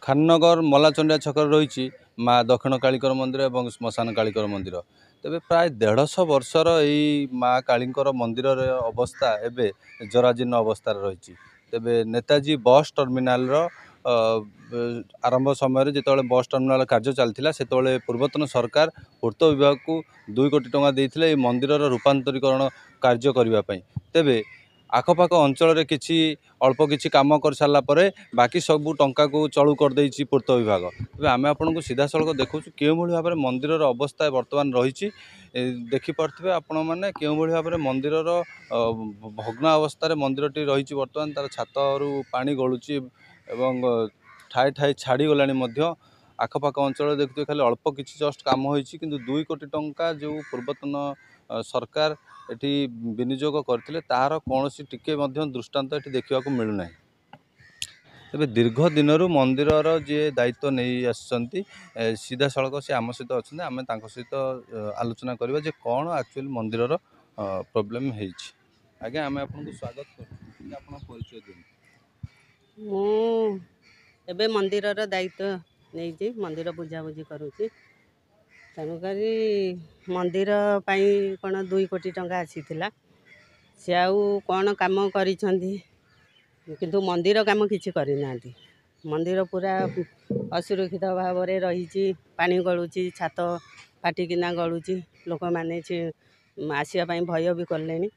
खाननगर मल्लाचंडिया छकर रही माँ दक्षिण कालिकर मंदिर और श्मशान कालिकर मंदिर। तेबे प्राय 150 वर्षर यही माँ कालीकर मंदिर अवस्था एवं जराजीर्ण अवस्था रही। तेबे नेताजी बस टर्मिनाल आरंभ समय जो बस टर्मिनाल कार्य चलता से पूर्वतन सरकार पूर्त विभाग को 2 कोटी टंका देते मंदिर रूपांतरीकरण कार्य करने। तेबे आखपाख अंचल किसी अल्प किसी कम कर सारा बाकी सब टंका को चलू करदे पूर्त विभाग। तेज आम आपन को सीधा सड़क देखु क्यों भाव में मंदिर अवस्था बर्तमान रही देखिपे आपण मैंने क्यों भाव में मंदिर भग्न अवस्था मंदिरटी रही बर्तमान तार छात पानी गलुची एवं ठाए ठाए छाड़ी गला। आखपाख अंचल देखते खाली अल्प किसी जस्ट कम होती कि 2 कोटी टंका जो पूर्वतन सरकार एटी विनियोग करते तार कौन टिके दृष्टांत ये देखा मिलूना। तेज दीर्घ दिन मंदिर जी दायित्व नहीं आसती सीधा सड़क से आम सहित अच्छा आम सहित आलोचना करवा जे कौन एक्चुअली मंदिर प्रोब्लेम है। आज्ञा आम आपको स्वागत परिचय एबे मंदिर दायित्व नहीं मंदिर बुझाबुझी करुँची तेणुक मंदिर कौन 2 कोटी टंका आसीथिला से आउ कौन काम किंतु मंदिर काम किसी करना। मंदिर पूरा असुरक्षित भाव में रही पानी गलुची छात फाटिकिना गलुची लोक मैंने आसवाई भय भी कले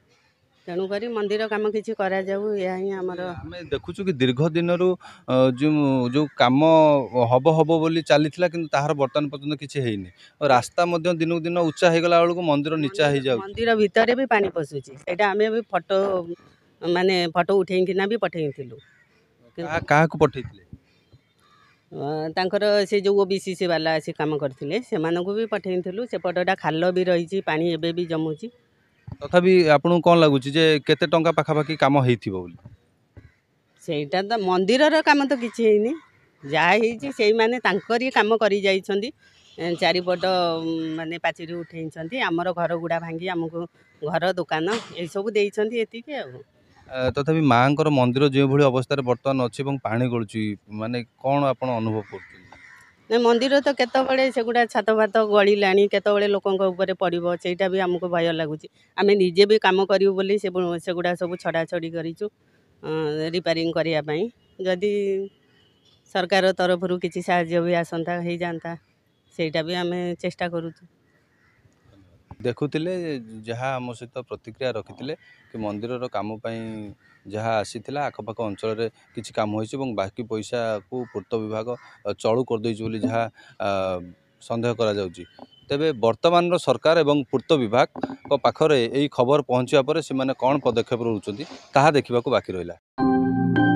तेणुक मंदिर काम किसी करा जाऊ या ही आमर देखुचु कि दीर्घ दिन जो काम हम हम बोली चली तार बर्तमान पर्यंत किसी है रास्ता दिन को दिन उच्चा हो गला बेलू मंदिर नीचा हो जाए मंदिर भितर भी पानी पशुची एटा आम भी फोटो माने फोटो उठेकिना भी पठेलु क्या पठे तांकर से जो ओबीसी वाला आसी काम करते से भी पठेलु सेपटा खाल भी रही पानी एबे भी जमुची। तथापि आपको कौन लगुच केते टंका पाखापाखि काम हो सेटा तो मंदिर काम तो किसी है जहाँ से मैंने कम कर चारिपट माने पाचेरी उठे आमर घर गुड़ा भांगी आमको घर दुकान ये सब देती। तथापि माँ मंदिर जो भाई अवस्था बर्तमान अच्छी पानी गलुची माने कौन आप अनुभव कर मंदिर तो केतबेले सेगुड़ा छात फात गला केतबेले लोकों पड़ो सेटा भी आमको भय लगुच आम निजे भी कम करूँ बोली सेगुड़ा सब छड़ा छड़ी करूँ रिपेयरिंग करने जदि सरकार तरफ किसी साहाय्य भी आसंता हो जाता सेटा भी आम चेष्टा करूँ। देखुले जहाँ आम सहित प्रतिक्रिया रखी कि मंदिर काम जहाँ आसी आखपाख अंचल किसी कम हो बाकी पैसा को पूर्त विभाग चलू करदे जहाँ सन्देह करा जाउची। तेबे वर्तमान सरकार एवं पूर्त विभाग पाखरे यही खबर पहुँचा पर से कौन पदक्षेप रोचंती ताहा देखा बाकी रहा।